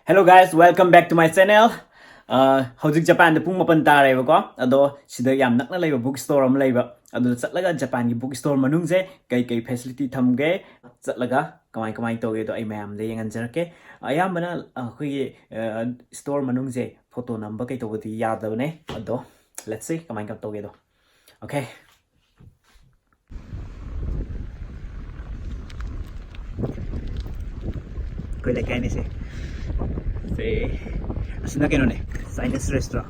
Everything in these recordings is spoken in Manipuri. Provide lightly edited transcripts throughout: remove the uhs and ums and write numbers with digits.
Hello guys, welcome back to my channel. Hojik Japan the pung mapan tare ko. Ado sida yam nakna leba bookstore am leba. Ado chatlaga Japan ki bookstore manung je kai facility thamge chatlaga kamai toge to ai mayam de yangan jarke. Ayam bana khoi store manung je photo number kai to bodi yad ne. Ado let's see kamai kap toge do. Okay. Koi lekai ni se. Asina keno ne Chinese restaurant.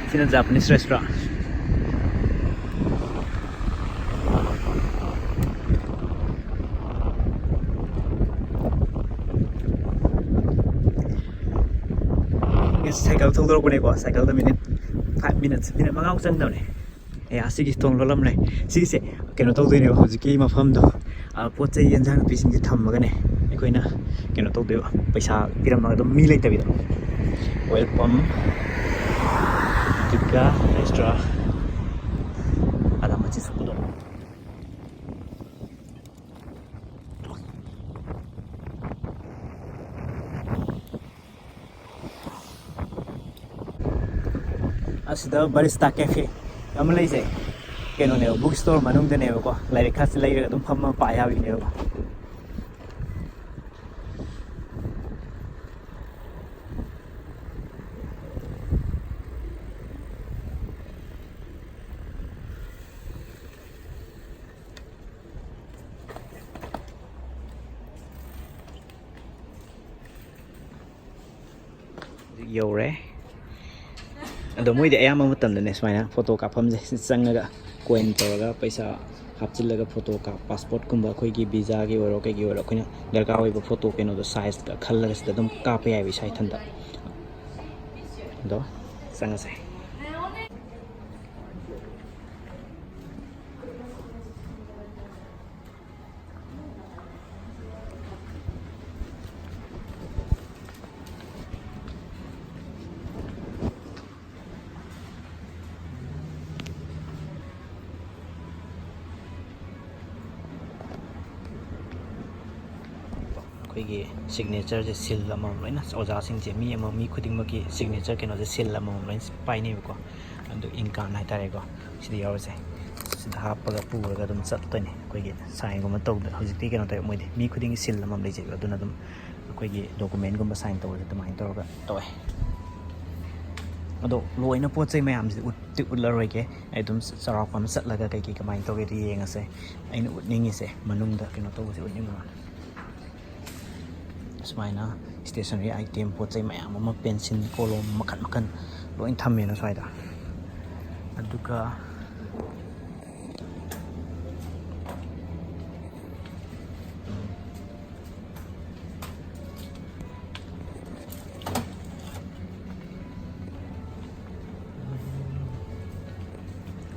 Sina Japanese restaurant. Yes, cycle to the go. Cycle the minute 5 minutes. Minute mga usan daw ne. Sige tong lolam ne. Sige se keno to ne hojiki mafam do. Pot chai yanjang pising ji thammaga ne. Aikoina keno to de paisa piramaga do mi leita bido. Welcome to the restaurant. Ada machi sukudo. Asida barista cafe. Amalai se keno ne bookstore manung de ne ko lai khas lai ga dum phamma pa ya bi ne ko. Yore ado moi de ayam matam de ne smaina photo ka pham je changaga coin toraga paisa hapchilaga photo ka passport kumba khoi gi visa gi oro kai gi oro khoina darka hoi ba photo keno do size ka khallaga sta dum ka pe ai bi sai thanda do sanga sai ꯑꯩꯈꯣꯏꯒꯤ ꯁꯤꯒꯅꯦꯆꯔꯁꯦ ꯁꯤꯜ ꯑꯃꯃꯝ ꯂꯣꯏꯅ ꯑꯣꯖꯥꯁꯤꯡꯁꯦ ꯃꯤ ꯈꯨꯗꯤꯡꯃꯛꯀꯤ ꯁꯤꯒꯅꯦꯆꯔ ꯀꯩꯅꯣꯁꯦ ꯁꯤꯜ ꯑꯃꯃꯝ ꯂꯣꯏꯅ ꯄꯥꯏꯅꯦꯕꯀꯣ ꯑꯗꯨ ꯏꯟꯀꯥꯟ ꯍꯥꯏꯇꯥꯔꯦꯀꯣ ꯁꯤꯗ ꯌꯥꯎꯔꯤꯁꯦ ꯁꯤꯗ ꯍꯥꯞꯄꯒ ꯄꯨꯔꯒ ꯑꯗꯨꯝ ꯆꯠꯇꯣꯏꯅꯦ ꯑꯩꯈꯣꯏꯒꯤ ꯁꯥꯏꯟꯒꯨꯝꯕ ꯇꯧꯗꯅ ꯍꯧꯖꯤꯛꯇꯤ ꯀꯩꯅꯣ ꯇꯧꯋꯦ ꯃꯣꯏꯗꯤ ꯃꯤ ꯈꯨꯗꯤꯡꯒꯤ ꯁꯤꯜ ꯑꯃꯃꯝ ꯂꯩꯖꯩꯕ ꯑꯗꯨꯅ ꯑꯗꯨꯝ ꯑꯩꯈꯣꯏꯒꯤ ꯗꯣꯀꯨꯃꯦꯟꯒꯨꯝꯕ ꯁꯥꯏꯟ ꯇꯧꯕꯁꯦ ꯑꯗꯨꯃꯥꯏꯅ ꯇꯧꯔꯒ ꯇꯧꯋꯦ ꯑꯗꯣ ꯂꯣꯏꯅ ꯄꯣꯠ ꯆꯩ ꯃꯌꯥꯝꯁꯤꯗꯤ ꯎꯠꯂꯔꯣꯏꯒꯦ ꯑꯩ ꯑꯗꯨꯝ ꯆꯥꯎꯔꯥꯛꯄ ꯑꯃ ꯆꯠꯂꯒ ꯀꯩꯀꯩ ꯀꯃꯥꯏꯅ ꯇꯧꯒꯦꯗ ꯌꯦꯡꯉꯁꯦ ꯑꯩꯅ ꯎꯠꯅꯤꯡꯉꯤꯁꯦ ꯃꯅꯨꯡꯗ ꯀꯩꯅꯣ ꯇꯧꯕꯁꯦ ꯎꯠꯅꯤꯡꯕ ꯁꯨꯃꯥꯏꯅ stationery item pot chai mayam ama pencil column makan loin thamme na swaida aduga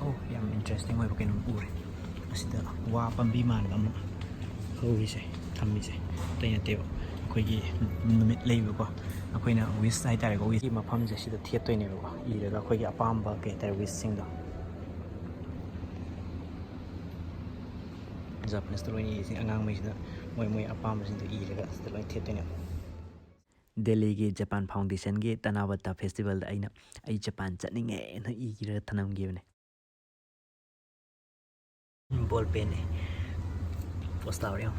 oh yam interesting oi bukan ure asida wa pambi man am howi se thammi se taina teo ꯑꯩꯈꯣꯏꯒꯤ ꯅꯨꯃꯤꯠ ꯂꯩꯕꯀꯣ ꯑꯩꯈꯣꯏꯅ ꯋꯤꯁ ꯍꯥꯏꯇꯥꯔꯦꯀꯣ ꯋꯤꯁꯀꯤ ꯃꯐꯝꯁꯦ ꯁꯤꯗ ꯊꯦꯠꯇꯣꯏꯅꯦꯕꯀꯣ ꯏꯔꯒ ꯑꯩꯈꯣꯏꯒꯤ ꯑꯄꯥꯝꯕ ꯀꯩ ꯍꯥꯏꯇꯥꯔꯦ ꯋꯤꯁꯁꯤꯡꯗꯣ ꯖꯄꯥꯅꯤꯁꯇ ꯂꯣꯏꯅ ꯏꯔꯤꯁꯤꯡ ꯑꯉꯥꯡꯉꯩꯁꯤꯗ ꯃꯣꯏ ꯑꯄꯥꯝꯕꯁꯤꯡꯗꯣ ꯏꯔꯒ ꯁꯤꯗ ꯂꯣꯏꯅ ꯊꯦꯠꯇꯣꯏꯅꯦꯕ ꯗꯦꯜꯂꯤꯒꯤ ꯖꯄꯥꯟ ꯐꯥꯎꯟꯗꯦꯁꯟꯒꯤ ꯇꯅꯥꯕꯇꯥ ꯐꯦꯁꯇꯤꯚꯦꯜꯗ ꯑꯩ ꯖꯄꯥꯟ ꯆꯠꯅꯤꯡꯉꯦꯅ ꯏꯔꯒ ꯊꯅꯝꯈꯤꯕꯅꯦ ꯕꯣꯜ ꯄꯦꯟꯅꯦ ꯄꯣꯁ ꯇꯧꯔꯦ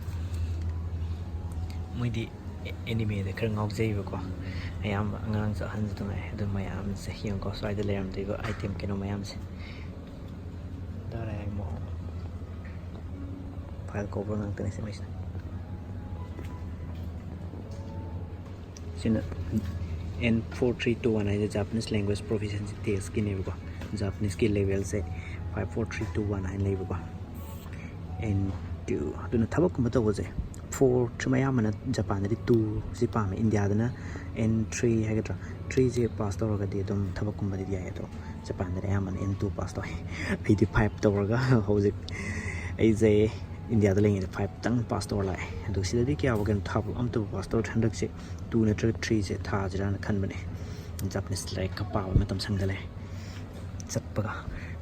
ꯃꯣꯏꯗꯤ ꯑꯦꯅꯤꯃꯦꯗ ꯈꯔ ꯉꯥꯎꯖꯩꯕꯀꯣ ꯑꯌꯥꯝꯕ ꯑꯉꯥꯡꯁꯨ ꯑꯍꯟꯁꯨ ꯑꯗꯨꯃꯥꯏ ꯑꯗꯨ ꯃꯌꯥꯝꯁꯦ ꯌꯦꯡꯉꯨꯀꯣ ꯁ꯭ꯋꯥꯏꯗ ꯂꯩꯔꯝꯗꯣꯏꯕ ꯑꯥꯏꯇꯦꯝ ꯀꯩꯅꯣ ꯃꯌꯥꯝꯁꯦ ꯗꯥꯏꯔꯦꯛ ꯐꯥꯏꯜ ꯀꯣꯕꯔ ꯉꯥꯛꯇꯅꯦ ꯁꯤ ꯃꯩꯁꯤꯅ ꯁꯤꯅ N4321 ꯍꯥꯏꯁꯦ ꯖꯥꯄꯅꯤꯁ ꯂꯦꯡꯒ꯭ꯋꯦꯖ ꯄ꯭ꯔꯣꯐꯤꯁꯤꯌꯦꯟꯁꯤ ꯇꯦꯁꯀꯤꯅꯦꯕꯀꯣ ꯖꯥꯄꯅꯤꯁꯀꯤ ꯂꯦꯚꯦꯜꯁꯦ 54321 ꯍꯥꯏꯅ ꯂꯩꯕꯀꯣ N2 ꯑꯗꯨꯅ ꯊꯕꯛꯀꯨꯝꯕ ꯇꯧꯕꯁꯦ 4 ꯃꯌꯥꯝꯕꯅ ꯖꯄꯥꯟꯗꯗꯤ 2 ꯁꯤ ꯄꯥꯝꯃꯦ ꯏꯟꯗꯤꯌꯥꯗꯅ N3 ꯍꯥꯏꯒꯗ꯭ꯔꯥ 3ꯁꯦ ꯄꯥꯁ ꯇꯧꯔꯒꯗꯤ ꯑꯗꯨꯝ ꯊꯕꯛꯀꯨꯝꯕꯗꯤ ꯌꯥꯏ ꯑꯗꯣ ꯖꯄꯥꯟꯗꯗꯤ ꯑꯌꯥꯝꯕꯅ N2 ꯄꯥꯁ ꯇꯧꯋꯦ ꯑꯩꯗꯤ 5 ꯇꯧꯔꯒ ꯍꯧꯖꯤꯛ ꯑꯩꯁꯦ ꯏꯟꯗꯤꯌꯥꯗ ꯂꯩꯉꯩꯗ 5 ꯇꯪ ꯄꯥꯁ ꯇꯧꯔ ꯂꯥꯛꯑꯦ ꯑꯗꯣ ꯁꯤꯗꯗꯤ ꯀꯌꯥꯕꯨ ꯀꯩꯅꯣ ꯊꯥꯕ ꯑꯝꯇꯕꯨ ꯄꯥꯁ ꯇꯧꯔ ꯍꯟꯗꯛꯁꯦ 2 ꯅꯠꯇ꯭ꯔꯒ 3ꯁꯦ ꯊꯥꯁꯤꯔꯥꯅ ꯈꯟꯕꯅꯦ ꯖꯄꯥꯅꯤꯁ ꯂꯥꯏꯔꯤꯛ ꯈꯔ ꯄꯥꯕ ꯃꯇꯝ ꯁꯪꯗꯂꯦ ꯆꯠꯄꯒ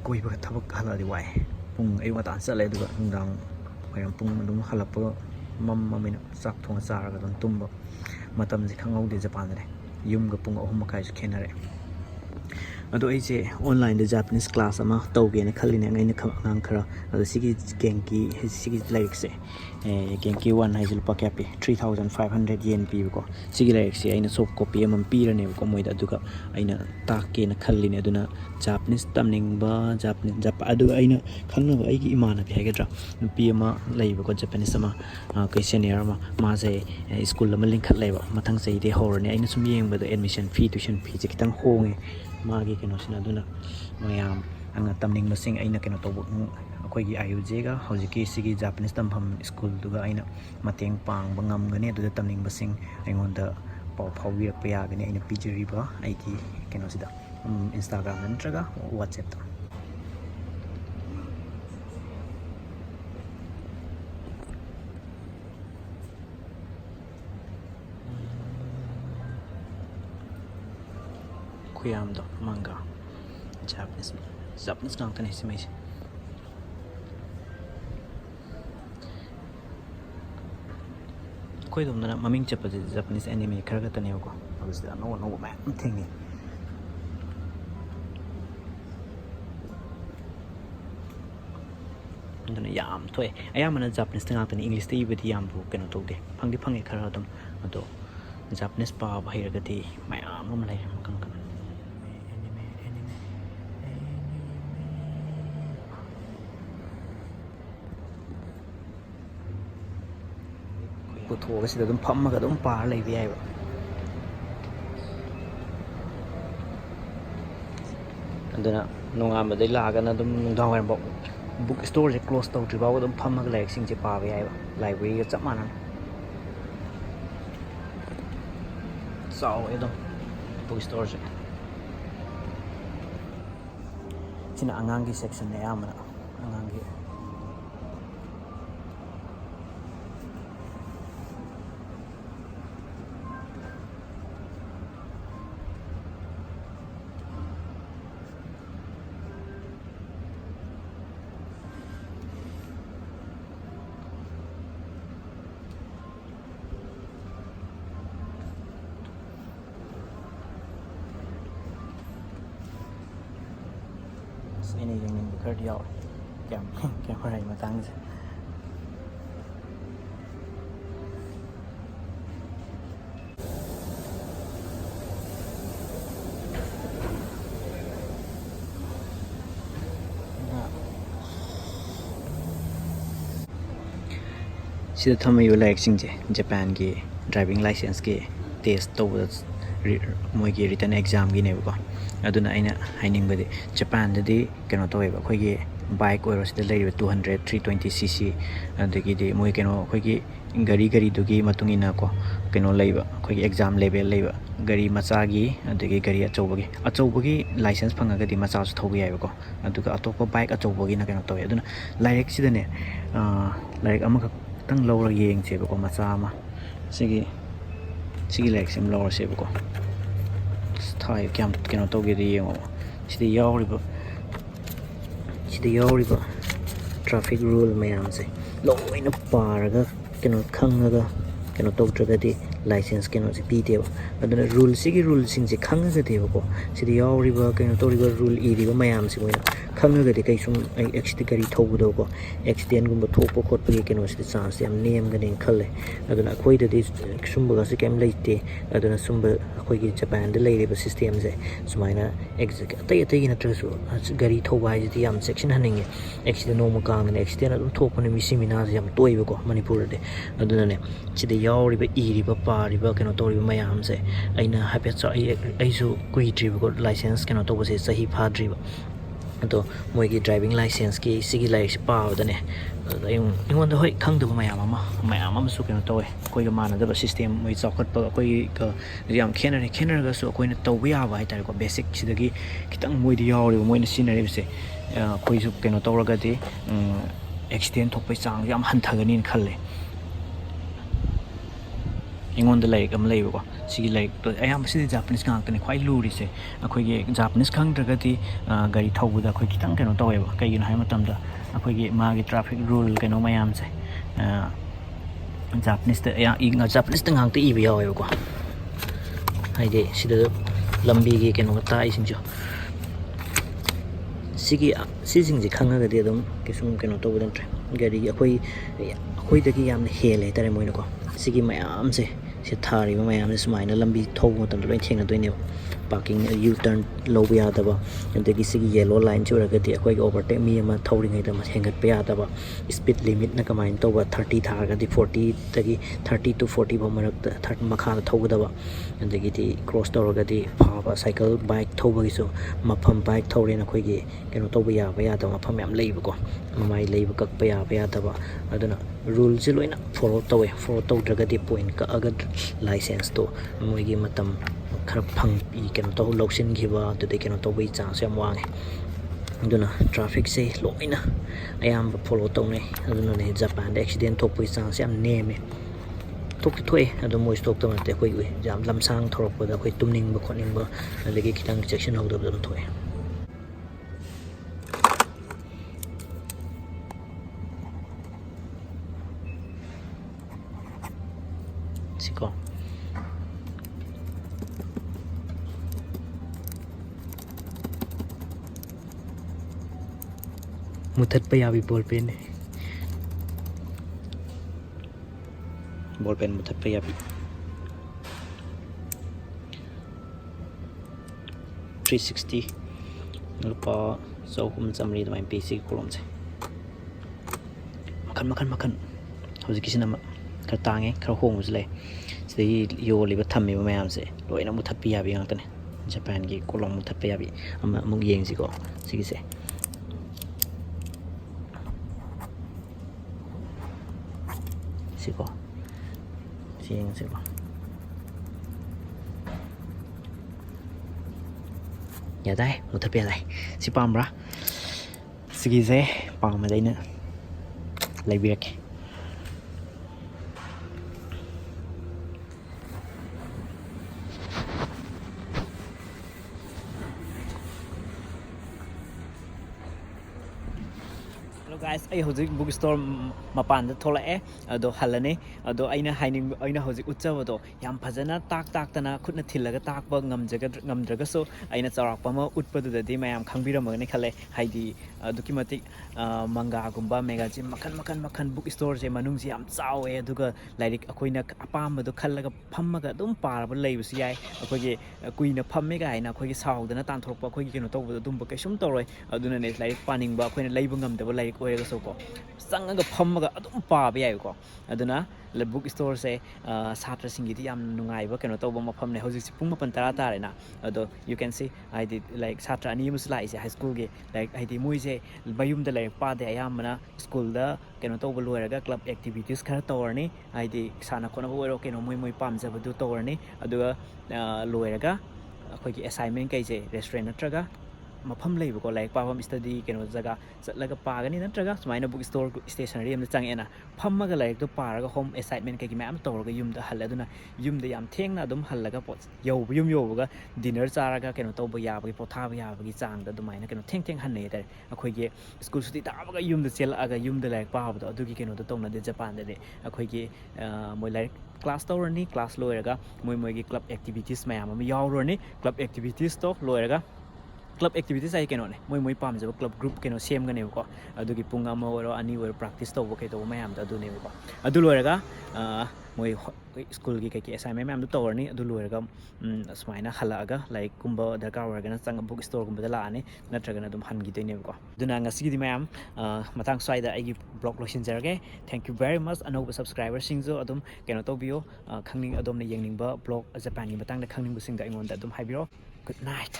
ꯀꯣꯏꯕꯒ ꯊꯕꯛ ꯍꯜꯂꯛꯑꯗꯤ ꯋꯥꯏ ꯄꯨꯡ ꯑꯌꯨꯛ ꯉꯟꯇꯥ ꯆꯠꯂꯦ ꯑꯗꯨꯒ ꯅꯨꯡꯗꯥꯡ ꯈꯣꯏꯔꯝ ꯄꯨꯡ ꯑꯗꯨꯝ ꯍꯜꯂꯛꯄꯒ ꯃꯝꯃꯤꯅ ꯆꯥꯛ ꯊꯣꯡꯉ ꯆꯥꯔꯒ ꯑꯗꯨꯝ ꯇꯨꯝꯕ ꯃꯇꯝꯁꯦ ꯈꯪꯍꯧꯗꯦ ꯖꯄꯥꯟꯗꯗꯤ ꯌꯨꯝꯒ ꯄꯨꯡ 3:30ꯁꯨ ꯈꯦꯠꯅꯔꯦ ꯑꯗꯣ ꯑꯩꯁꯦ ꯑꯣꯟꯂꯥꯏꯟꯗ ꯖꯥꯄꯅꯤꯁ ꯀ꯭ꯂꯥꯁ ꯑꯃ ꯇꯧꯒꯦꯅ ꯈꯜꯂꯤꯅꯦ ꯑꯩꯅ ꯑꯉꯥꯡ ꯈꯔ ꯑꯗꯣ ꯁꯤꯒꯤ ꯒꯦꯡꯀꯤ ꯁꯤꯒꯤ ꯂꯥꯏꯔꯤꯛꯁꯦ ꯒꯦꯡꯀꯤ 1 ꯍꯥꯏꯁꯦ ꯂꯨꯄꯥ ꯀꯌꯥ ꯄꯤ 3,500 ꯌꯦꯟ ꯄꯤꯕꯀꯣ ꯁꯤꯒꯤ ꯂꯥꯏꯔꯤꯛꯁꯦ ꯑꯩꯅ ꯁꯣꯐ ꯀꯣꯄꯤ ꯑꯃ ꯄꯤꯔꯅꯦꯕꯀꯣ ꯃꯣꯏꯗ ꯑꯗꯨꯒ ꯑꯩꯅ ꯇꯥꯛꯀꯦꯅ ꯈꯜꯂꯤꯅꯦ ꯑꯗꯨꯅ ꯖꯥꯄꯅꯤꯁ ꯇꯝꯅꯤꯡꯕ ꯑꯗꯨꯒ ꯑꯩꯅ ꯈꯪꯅꯕ ꯑꯩꯒꯤ ꯏꯃꯥꯟꯅꯕꯤ ꯍꯥꯏꯒꯗ꯭ꯔꯥ ꯅꯨꯄꯤ ꯑꯃ ꯂꯩꯕꯀꯣ ꯖꯄꯅꯤꯁ ꯑꯃ ꯑꯩꯈꯣꯏ ꯁꯦꯅꯤꯌꯔ ꯑꯃ ꯃꯥꯁꯦ ꯁ꯭ꯀꯨꯜ ꯑꯃ ꯂꯤꯡꯈꯠꯂꯦꯕ ꯃꯊꯪ ꯆꯍꯤꯗꯩ ꯍꯧꯔꯅꯤ ꯑꯩꯅ ꯁꯨꯝ ꯌꯦꯡꯕꯗ ꯑꯦꯗꯃꯤꯁꯟ ꯐꯤ ꯇ꯭ꯌꯨꯁꯟ ꯐꯤꯁꯦ ꯈꯤꯇꯪ ꯍꯣꯡꯉꯦ ꯃꯥꯒꯤ ꯀꯩꯅꯣꯁꯤꯅ ꯑꯗꯨꯅ ꯃꯌꯥꯝ ꯇꯝꯅꯤꯡꯕꯁꯤꯡ ꯑꯩꯅ ꯀꯩꯅꯣ ꯇꯧꯕ ꯑꯩꯈꯣꯏꯒꯤ ꯑꯌꯨꯖꯦꯒ ꯍꯧꯖꯤꯛꯀꯤ ꯁꯤꯒꯤ ꯖꯥꯄꯅꯤꯁ ꯇꯝꯐꯝ ꯁ꯭ꯀꯨꯜꯗꯨꯒ ꯑꯩꯅ ꯃꯇꯦꯡ ꯄꯥꯡꯕ ꯉꯝꯒꯅꯤ ꯑꯗꯨꯗ ꯇꯝꯅꯤꯡꯕꯁꯤꯡ ꯑꯩꯉꯣꯟꯗ ꯄꯥꯎ ꯐꯥꯎꯕꯤꯔꯛꯄ ꯌꯥꯒꯅꯤ ꯑꯩꯅ ꯄꯤꯖꯔꯤꯕ ꯑꯩꯒꯤ ꯀꯩꯅꯣꯁꯤꯗ ꯏꯟꯁꯇꯥꯒ꯭ꯔꯥꯝꯗ ꯅꯠꯇ꯭ꯔꯒ ꯋꯥꯆꯦꯞꯇ ꯈꯨꯌꯥꯝꯗꯣ ꯃꯪꯒ ꯖꯥꯄꯅꯤꯁ ꯉꯥꯛꯇꯅꯦ ꯁꯤꯃꯩꯁꯦ ꯑꯩꯈꯣꯏꯗꯣꯝꯗꯅ ꯃꯃꯤꯡ ꯆꯠꯄꯁꯦ ꯖꯥꯄꯅꯤꯁ ꯑꯦꯅꯤꯃꯦ ꯈꯔ ꯈꯛꯇꯅꯦꯕꯀꯣ ꯑꯗꯨ ꯁꯤꯗ ꯑꯅꯧ ꯑꯅꯧꯕ ꯃꯌꯥꯝ ꯊꯦꯡꯅꯩ ꯑꯗꯨꯅ ꯌꯥꯝ ꯊꯣꯛꯑꯦ ꯑꯌꯥꯝꯕꯅ ꯖꯥꯄꯅꯤꯁꯇ ꯉꯥꯛꯇꯅꯤ ꯏꯪꯂꯤꯁꯇ ꯏꯕꯗꯤ ꯌꯥꯝ ꯀꯩꯅꯣ ꯇꯧꯗꯦ ꯐꯪꯉꯦ ꯈꯔ ꯑꯗꯨꯝ ꯑꯗꯣ ꯖꯥꯄꯅꯤꯁ ꯄꯥꯕ ꯍꯩꯔꯒꯗꯤ ꯃꯌꯥꯝ ꯑꯃ ꯂꯩꯔꯦ ꯃꯈꯜ ꯃꯈꯜ ꯄꯨꯊꯣꯛꯑꯒ ꯁꯤꯗ ꯑꯗꯨꯝ ꯐꯝꯃꯒ ꯑꯗꯨꯝ ꯄꯥꯔ ꯂꯩꯕ ꯌꯥꯏꯕ ꯑꯗꯨꯅ ꯅꯣꯡꯉꯥꯟꯕꯗꯩ ꯂꯥꯛꯑꯒꯅ ꯑꯗꯨꯝ ꯅꯨꯡꯗꯥꯡꯋꯥꯏꯔꯝꯐꯥꯎ ꯕꯨꯛ ꯁ꯭ꯇꯣꯔꯁꯦ ꯀ꯭ꯂꯣꯁ ꯇꯧꯗ꯭ꯔꯤ ꯐꯥꯎꯕ ꯑꯗꯨꯝ ꯐꯝꯃꯒ ꯂꯥꯏꯔꯤꯛꯁꯤꯡꯁꯦ ꯄꯥꯕ ꯌꯥꯏꯕ ꯂꯥꯏꯕ꯭ꯔꯦꯔꯤꯒ ꯆꯞ ꯃꯥꯟꯅꯅ ꯆꯥꯎꯋꯦ ꯑꯗꯨꯝ ꯕꯨꯛ ꯁ꯭ꯇꯣꯔꯁꯦ ꯁꯤꯅ ꯑꯉꯥꯡꯒꯤ ꯁꯦꯛꯁꯟꯅꯦ ꯑꯌꯥꯝꯕꯅ ꯑꯉꯥꯡꯒꯤ ꯑꯩꯅ ꯌꯦꯡꯅꯤꯡꯕ ꯈꯔꯗꯤ ꯌꯥꯎꯔꯦ ꯀꯦꯃꯦꯔꯥꯒꯤ ꯃꯇꯥꯡꯁꯦ ꯁꯤꯗ ꯊꯝꯃꯤꯕ ꯂꯥꯏꯔꯤꯛꯁꯤꯡꯁꯦ ꯖꯄꯥꯟꯒꯤ ꯗ꯭राꯏꯚꯤꯡ ꯂꯥꯏꯁꯦꯟꯁꯀꯤ ꯇꯦꯁ ꯇꯧꯕꯗ ꯃꯣꯏꯒꯤ ꯔꯤꯇꯟ ꯑꯦꯛꯖꯥꯝꯒꯤꯅꯦꯕꯀꯣ ꯑꯗꯨꯅ ꯑꯩꯅ ꯍꯥꯏꯅꯤꯡꯕꯗꯤ ꯖꯄꯥꯟꯗꯗꯤ ꯀꯩꯅꯣ ꯇꯧꯋꯦꯕ ꯑꯩꯈꯣꯏꯒꯤ ꯕꯥꯏꯛ ꯑꯣꯏꯔꯣ ꯁꯤꯗ ꯂꯩꯔꯤꯕ 200 320cc ꯑꯗꯒꯤꯗꯤ ꯃꯣꯏ ꯀꯩꯅꯣ ꯑꯩꯈꯣꯏꯒꯤ ꯒꯥꯔꯤꯗꯨꯒꯤ ꯃꯇꯨꯡ ꯏꯟꯅꯀꯣ ꯀꯩꯅꯣ ꯂꯩꯕ ꯑꯩꯈꯣꯏꯒꯤ ꯑꯦꯛꯖꯥꯝ ꯂꯦꯚꯦꯜ ꯂꯩꯕ ꯒꯥꯔꯤ ꯃꯆꯥꯒꯤ ꯑꯗꯒꯤ ꯒꯥꯔꯤ ꯑꯆꯧꯕꯒꯤ ꯂꯥꯏꯁꯦꯟꯁ ꯐꯪꯉꯒꯗꯤ ꯃꯆꯥꯁꯨ ꯊꯧꯕ ꯌꯥꯏꯕꯀꯣ ꯑꯗꯨꯒ ꯑꯇꯣꯞꯄ ꯕꯥꯏꯛ ꯑꯆꯧꯕꯒꯤꯅ ꯀꯩꯅꯣ ꯇꯧꯋꯦ ꯑꯗꯨꯅ ꯂꯥꯏꯔꯤꯛꯁꯤꯗꯅꯦ ꯂꯥꯏꯔꯤꯛ ꯑꯃꯈꯛꯇꯪ ꯂꯧꯔꯒ ꯌꯦꯡꯁꯦꯕꯀꯣ ꯃꯆꯥ ꯑꯃ ꯁꯤꯒꯤ ꯂꯥꯏꯔꯤꯛꯁꯦ ꯑꯃ ꯂꯧꯔꯁꯦꯕꯀꯣ ꯊꯥꯏ ꯀꯌꯥꯝ ꯀꯩꯅꯣ ꯇꯧꯒꯦꯗ ꯌꯦꯡꯉꯣ ꯁꯤꯗ ꯌꯥꯎꯔꯤꯕ ꯇ꯭ꯔꯥꯐꯤꯛ ꯔꯨꯜ ꯃꯌꯥꯝꯁꯦ ꯂꯣꯏꯅ ꯄꯥꯔꯒ ꯀꯩꯅꯣ ꯈꯪꯉꯒ ꯀꯩꯅꯣ ꯇꯧꯗ꯭ꯔꯒꯗꯤ ꯂꯥꯏꯁꯦꯟꯁ ꯀꯩꯅꯣꯁꯦ ꯄꯤꯗꯦꯕ ꯑꯗꯨꯅ ꯔꯨꯜꯁꯤꯡꯁꯦ ꯈꯪꯉꯒꯗꯤꯕꯀꯣ ꯁꯤꯗ ꯌꯥꯎꯔꯤꯕ ꯀꯩꯅೋ ꯇꯧꯔꯤꯕ ꯔꯨꯜ ꯏꯔꯤꯕ ꯃꯌꯥꯝꯁꯦ ꯃꯣꯏꯅ ꯈꯪꯉꯒꯗꯤ ꯀꯩꯁꯨꯝ ꯒꯥꯔꯤ ꯊꯧꯕꯗꯀꯣ ꯑꯦꯛꯁꯤꯗꯦꯟꯒꯨꯝꯕ ꯊꯣꯛꯄ ꯈꯣꯠꯄꯒꯤ ꯀꯩꯅꯣꯁꯤꯗ ꯆꯥꯟꯁ ꯌꯥꯝ ꯅꯦꯝꯒꯅꯦꯅ ꯈꯜꯂꯦ ꯑꯗꯨꯅ ꯑꯩꯈꯣꯏꯗꯗꯤ ꯁꯨꯝꯕꯒꯁꯦ ꯀꯩꯝ ꯂꯩꯇꯦ ꯑꯗꯨꯅ ꯁꯨꯝꯕ ꯑꯩꯈꯣꯏꯒꯤ ꯖꯄꯥꯟꯗ ꯂꯩꯔꯤꯕ ꯁꯤꯁꯇꯦꯝꯁꯦ ꯁꯨꯃꯥꯏꯅ ꯑꯇꯩꯒꯤ ꯅꯠꯇ꯭ꯔꯒꯁꯨ ꯒꯥꯔꯤ ꯊꯧꯕ ꯍꯥꯏꯁꯤꯗꯤ ꯌꯥꯝ ꯆꯦꯛꯁꯤꯟꯍꯟꯅꯤꯡꯉꯦ ꯑꯦꯛꯁꯤꯗꯦꯟ ꯅꯣꯡꯃ ꯀꯥꯡꯗꯅ ꯑꯦꯛꯁꯤꯗꯦꯟ ꯑꯗꯨꯝ ꯊꯣꯛꯄꯅꯦ ꯃꯤꯁꯤ ꯃꯤꯅꯥꯁꯦ ꯌꯥꯝ ꯇꯣꯏꯕꯀꯣ ꯃꯅꯤꯄꯨꯔꯗꯗꯤ ꯑꯗꯨꯅꯅꯦ ꯁꯤꯗ ꯌꯥꯎꯔꯤꯕ ꯏꯔꯤꯕ ꯄꯥꯔꯤꯕ ꯀꯩꯅꯣ ꯇꯧꯔꯤꯕ ꯃꯌꯥꯝꯁꯦ ꯑꯩꯅ ꯍꯥꯏꯐꯦꯠ ꯑꯩꯁꯨ ꯀꯨꯏꯗ꯭ꯔꯤꯕꯀꯣ ꯂꯥꯏꯁꯦꯟꯁ ꯀꯩꯅꯣ ꯇꯧꯕꯁꯦ ꯆꯍꯤ ꯐꯥꯗ꯭ꯔꯤꯕ ꯑꯗꯣ ꯃꯣꯏꯒꯤ ꯗ꯭राꯏꯚꯤꯡ ꯂꯥꯏꯁꯦꯟꯁꯀꯤ ꯁꯤꯒꯤ ꯂꯥꯏꯔꯤꯛꯁꯦ ꯄꯥꯕꯗꯅꯦ ꯑꯗꯨꯗ ꯑꯩꯉꯣꯟꯗ ꯍꯣꯏ ꯈꯪꯗꯕ ꯃꯌꯥꯝ ꯑꯃꯁꯨ ꯀꯩꯅꯣ ꯇꯧꯋꯦ ꯑꯩꯈꯣꯏꯒ ꯃꯥꯟꯅꯗꯕ ꯁꯤꯁꯇꯦꯝ ꯃꯣꯏ ꯆꯥꯎꯈꯠꯄ ꯑꯩꯈꯣꯏꯒ ꯌꯥꯝ ꯈꯦꯠꯅꯔꯒꯁꯨ ꯑꯩꯈꯣꯏꯅ ꯇꯧꯕ ꯌꯥꯕ ꯍꯥꯏꯇꯥꯔꯦꯀꯣ ꯕꯦꯁꯤꯛ ꯁꯤꯗꯒꯤ ꯈꯤꯇꯪ ꯃꯣꯏꯗ ꯌꯥꯎꯔꯤꯕ ꯃꯣꯏꯅ ꯁꯤꯖꯤꯟꯅꯔꯤꯕꯁꯦ ꯑꯩꯈꯣꯏꯁꯨ ꯀꯩꯅꯣ ꯇꯧꯔꯒꯗꯤ ꯑꯦꯛꯁꯤꯗꯦꯟ ꯊꯣꯛꯄꯒꯤ ꯆꯥꯡꯁꯦ ꯌꯥꯝ ꯍꯟꯊꯒꯅꯤꯅ ꯈꯜꯂꯦ ꯑꯩꯉꯣꯟꯗ ꯂꯥꯏꯔꯤꯛ ꯑꯃ ꯂꯩꯕꯀꯣ ꯁꯤꯒꯤ ꯂꯥꯏꯔꯤꯛꯇꯣ ꯑꯌꯥꯝꯕ ꯁꯤꯗꯤ ꯖꯥꯄꯅꯤꯁ ꯉꯥꯛꯇꯅꯤ ꯈ꯭ꯋꯥꯏ ꯂꯨꯔꯤꯁꯦ ꯑꯩꯈꯣꯏꯒꯤ ꯖꯥꯄꯅꯤꯁ ꯈꯪꯗ꯭ꯔꯒꯗꯤ ꯒꯥꯔꯤ ꯊꯧꯕꯗ ꯑꯩꯈꯣꯏ ꯈꯤꯇꯪ ꯀꯩꯅꯣ ꯇꯧꯋꯦꯕ ꯀꯩꯒꯤꯅꯣ ꯍꯥꯏꯕ ꯃꯇꯝꯗ ꯑꯩꯈꯣꯏꯒꯤ ꯃꯥꯒꯤ ꯇ꯭ꯔꯥꯐꯤꯛ ꯔꯨꯜ ꯀꯩꯅꯣ ꯃꯌꯥꯝꯁꯦ Japanese Japanese tang hangte ibi yaw ko haide sida lambi gi keno ta isin jo sigi sising ji khanga ga de dum kesum keno to budan tre gari khoi da gi yam hele tare moina ko sigi mayam se se thari mayam se sumaina lambi thog mo tam loi thenga doine parking u turn low ya da ba and the sigi yellow line chura ga de khoi overtake mi ama thori ngai da ma hengat pe ya da ba speed limit na kamain to ba 30 thar ga di 40 tagi 30 to 40 ba marak 30 makha thog da ba and the gi cross to ga di pa cycle bike thog gi so mafam bike thori na khoi gi keno to ba ya da mafam yam lei ba ko mai lei ba kak pa ya da ba aduna rule ji loina follow to ga di point ka aga license to moi gi matam khar phang I keno to loksin gi ba to de keno to bai chance yam wang aduna traffic se loina ayam follow to ne aduna ne Japan de accident thok bai chance yam neme thok thoi adu moi stop to te khoi ui jam lam sang thorok ba da khoi tumning ba khoning ba legi kitang section hok da thoi siko mutat pa yabi ball pen mutat pa yabi 360 lupa so kum samri da mai PC kolom se makan hauji kisina khar tange khar hong us le sei yo li ba thammi ba mayam se loina mutat pa yabi ngak tane Japan gi kolom mutat pa yabi ama mung yeng si ko sigi se siko siko ya dai mutat pa dai si pam ra sigi se pam ma dai na lai biak guys ai hojik bookstore mapan da thola e ado halane ado aina haining aina hojik utsawa do yam phajana tak tana khutna thilaga takba ngamdraga so aina charak pama utpadu da di mayam khangbiram ne khale haidi dukimatik manga gumba magazine makan bookstore je manung ji yam chawe aduga lairik akoina apam do khallaga phammaga dum parba leibusi yai akoge kuina phamme ga haina akoge saudana tan thorpa akoge keno tawba dum ba kaisum toroi aduna ne lairik paningba akoina leibu ngamdaba lairik so ko sangaga phammaga adum pa ba yai ko aduna le bookstore se satra singi di yam nungai ba keno tawba mafam ne hojik pung mapan tara tare na ado you can see I did like satra ani mus lai se high school ge like I did moi se bayum da like pa de ayam mana school da keno tawba loiraga club activities khara tawrni I did sana khona bo ro keno moi pam ja bu tawrni aduga loiraga akhoi gi assignment kai je restaurant natraga mafam leibo ko like pawam study keno jaga chatlaga pagani natraga sumaina bookstore stationery am changena phammaga like to paraga home assignment kai ma'am tawraga yumda haladuna yumda yam thengna adum hallaga pot yobuga dinner charaga keno tawba yabagi pothaba yabagi changda dumaina keno theng hanne tare akhoi ge school suti tabaga yumda chelaga yumda like pawabdo adugi keno to tongna de Japan de akhoi ge moi like class tawrani class loiraga moi gi club activities mayam am yawroni club activities to loiraga club activities ai keno ne moi pam jaba club group keno sem gane ko adugi punga ma oro ani oro practice to bo kai to mayam da adu ne ko adu loiraga moi school gi kai assignment mayam to orni adu loiraga smaina halaga like kumba darkar warga na chang bookstore kumba da la ani natraga na dum hangi de ne ko duna ngasi gi mayam matang swai da ai gi blog losin jarage thank you very much anoba subscriber singjo adum keno to bio khangning adom ne yengning ba blog Japan gi matang da khangning bu sing da ingon da dum haibiro good night